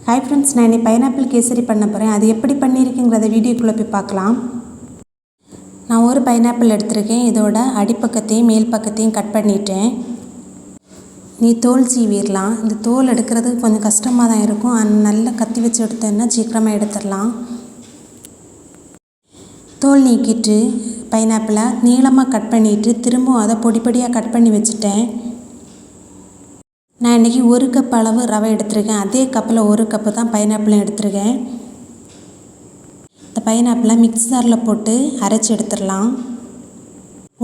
Hi friends, நான் இன்னைக்கு pineapple kesari பண்ண போகிறேன். அது எப்படி பண்ணியிருக்கேங்கிறத வீடியோக்குள்ளே போய் பார்க்கலாம். நான் ஒரு பைனாப்பிள் எடுத்திருக்கேன். இதோட அடிப்பக்கத்தையும் மேல் பக்கத்தையும் கட் பண்ணிட்டேன். நீ தோல் சீவிடலாம். இந்த தோல் எடுக்கிறது கொஞ்சம் கஷ்டமாக தான் இருக்கும். நல்லா கத்தி வச்சு எடுத்தோன்னா சீக்கிரமாக எடுத்துடலாம். தோல் நீக்கிட்டு பைனாப்பிளை நீளமாக கட் பண்ணிவிட்டு திரும்பவும் அதை பொடியாக கட் பண்ணி வச்சுட்டேன். நான் இன்றைக்கி 1 கப் அளவு ரவை எடுத்திருக்கேன். அதே கப்பில் 1 கப்பு தான் பைனாப்பிளும் எடுத்திருக்கேன். இந்த பைனாப்பிளை மிக்ஸரில் போட்டு அரைச்சி எடுத்துடலாம்.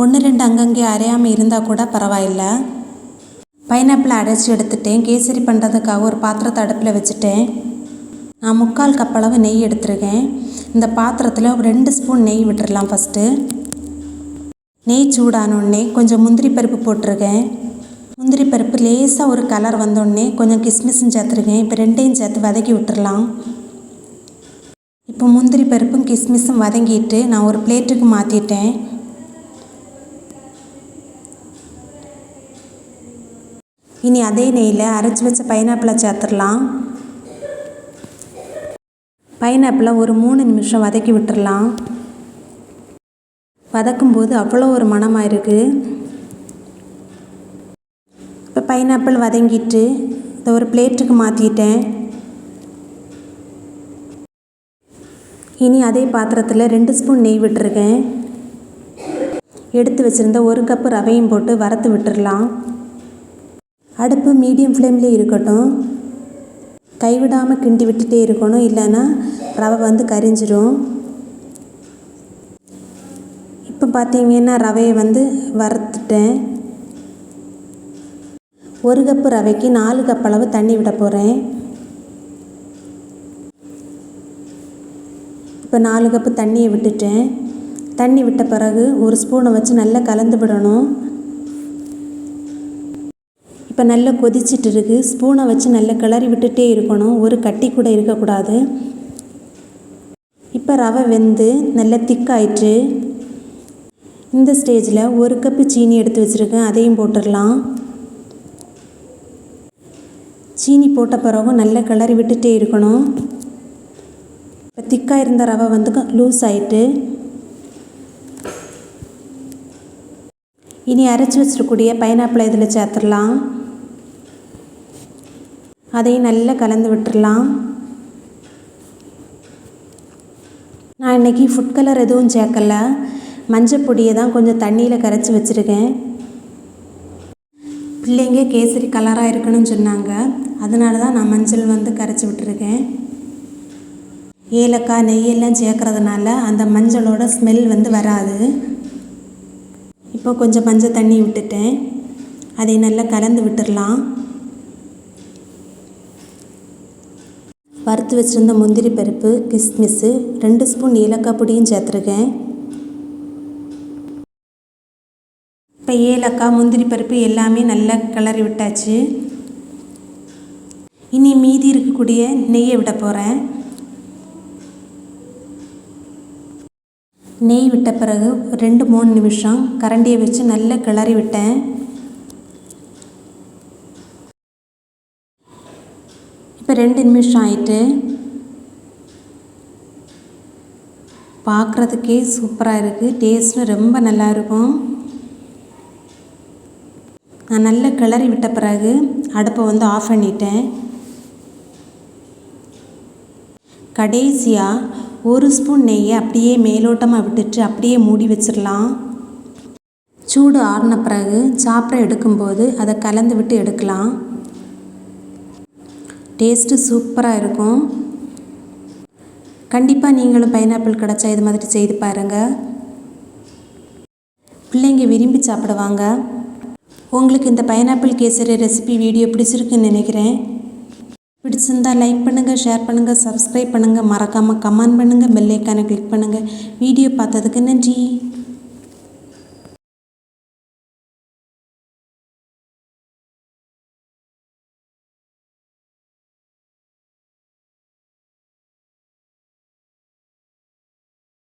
1-2 அங்கங்கே அரையாமல் இருந்தால் கூட பரவாயில்லை. பைனாப்பிளை அரைச்சி எடுத்துட்டேன். கேசரி பண்ணுறதுக்காக ஒரு பாத்திரத்தை அடுப்பில் வச்சுட்டேன். நான் 3/4 கப் அளவு நெய் எடுத்திருக்கேன். இந்த பாத்திரத்தில் 2 ஸ்பூன் நெய் விட்டுடலாம். ஃபஸ்ட்டு நெய் சூடானோடனே கொஞ்சம் முந்திரி பருப்பு போட்டிருக்கேன். முந்திரி பருப்பு லேசாக ஒரு கலர் வந்தோடனே கொஞ்சம் கிஸ்மிஸும் சேர்த்துருக்கேன். இப்போ 2ஐயும் சேர்த்து வதக்கி விட்டுடலாம். இப்போ முந்திரி பருப்பும் கிஸ்மிஸும் வதங்கிட்டு நான் ஒரு பிளேட்டுக்கு மாற்றிட்டேன். இனி அதே நெய்யில் அரைச்சி வச்ச பைனாப்பிளை சேர்த்துடலாம். பைனாப்பிளை ஒரு 3 நிமிஷம் வதக்கி விட்டுடலாம். வதக்கும்போது அவ்வளோ ஒரு மணமாக இருக்குது. இப்போ பைனாப்பிள் வதங்கிட்டு இதை ஒரு பிளேட்டுக்கு மாற்றிட்டேன். இனி அதே பாத்திரத்தில் 2 ஸ்பூன் நெய் விட்டுருக்கேன். எடுத்து வச்சுருந்த 1 கப்பு ரவையும் போட்டு வறுத்து விட்டுடலாம். அடுப்பு மீடியம் ஃப்ளேம்லேயே இருக்கட்டும். கைவிடாமல் கிண்டி விட்டுட்டே இருக்கணும், இல்லைன்னா ரவை கரிஞ்சிடும். இப்போ பார்த்தீங்கன்னா ரவையை வறுத்துட்டேன். 1 கப்பு ரவைக்கு 4 கப் அளவு தண்ணி விட போகிறேன். இப்போ 4 கப்பு தண்ணியை விட்டுட்டேன். தண்ணி விட்ட பிறகு 1 ஸ்பூனை வச்சு நல்லா கலந்து விடணும். இப்போ நல்லா கொதிச்சிட்டு இருக்கு. ஸ்பூனை வச்சு நல்லா கிளறி விட்டுட்டே இருக்கணும். ஒரு கட்டி கூட இருக்கக்கூடாது. இப்போ ரவை வெந்து நல்லா திக்காயிட்டு இந்த ஸ்டேஜில் 1 கப்பு சீனி எடுத்து வச்சுருக்கேன். அதையும் போட்டுடலாம். சீனி போட்ட பிறகும் நல்லா கிளறி விட்டுட்டே இருக்கணும். இப்போ திக்காக இருந்த ரவை லூஸ் ஆகிட்டு இனி அரைச்சி வச்சிருக்கூடிய பைனாப்பிளை இதில் சேர்த்துடலாம். அதையும் நல்லா கலந்து விட்டுடலாம். நான் இன்றைக்கி ஃபுட் கலர் எதுவும் சேர்க்கலை. மஞ்சள் பொடியை தான் கொஞ்சம் தண்ணியில் கரைச்சி வச்சுருக்கேன். பிள்ளைங்க கேசரி கலராக இருக்கணும்னு சொன்னாங்க. அதனால தான் நான் மஞ்சள் கரைச்சி விட்டுருக்கேன். ஏலக்காய் நெய்யெல்லாம் சேர்க்குறதுனால அந்த மஞ்சளோட ஸ்மெல் வராது. இப்போ கொஞ்சம் மஞ்சள் தண்ணி விட்டுட்டேன். அதை நல்லா கலந்து விட்டுடலாம். வறுத்து வச்சுருந்த முந்திரி பருப்பு, கிஸ்மிஸ்ஸு, 2 ஸ்பூன் ஏலக்காய் பொடியும் சேர்த்துருக்கேன். இப்போ ஏலக்காய் முந்திரி பருப்பு எல்லாமே நல்லா கிளறி விட்டாச்சு. இனி மீதி இருக்கக்கூடிய நெய்யை விட போகிறேன். நெய் விட்ட பிறகு 2-3 நிமிஷம் கரண்டியை வச்சு நல்லா கிளறி விட்டேன். இப்போ 2 நிமிஷம் ஆயிட்டு. பார்க்குறதுக்கே சூப்பராக இருக்குது. டேஸ்ட்டும் ரொம்ப நல்லாயிருக்கும். நான் நல்லா கிளறி விட்ட பிறகு அடுப்பை ஆஃப் பண்ணிட்டேன். கடைசியாக 1 ஸ்பூன் நெய்யை அப்படியே மேலோட்டமாக விட்டுட்டு அப்படியே மூடி வச்சிடலாம். சூடு ஆறின பிறகு சாப்பிட எடுக்கும்போது அதை கலந்து விட்டு எடுக்கலாம். டேஸ்ட்டு சூப்பராக இருக்கும். கண்டிப்பாக நீங்களும் பைனாப்பிள் கிடச்சா இது மாதிரி செய்து பாருங்கள். பிள்ளைங்க விரும்பி சாப்பிடுவாங்க. உங்களுக்கு இந்த பைனாப்பிள் கேசரி ரெசிபி வீடியோ பிடிச்சிருக்குன்னு நினைக்கிறேன். பிடிச்சிருந்தால் லைக் பண்ணுங்கள், ஷேர் பண்ணுங்கள், சப்ஸ்கிரைப் பண்ணுங்கள், மறக்காமல் கமெண்ட் பண்ணுங்கள், பெல் ஐக்கானை கிளிக் பண்ணுங்கள். வீடியோ பார்த்ததுக்கு நன்றி.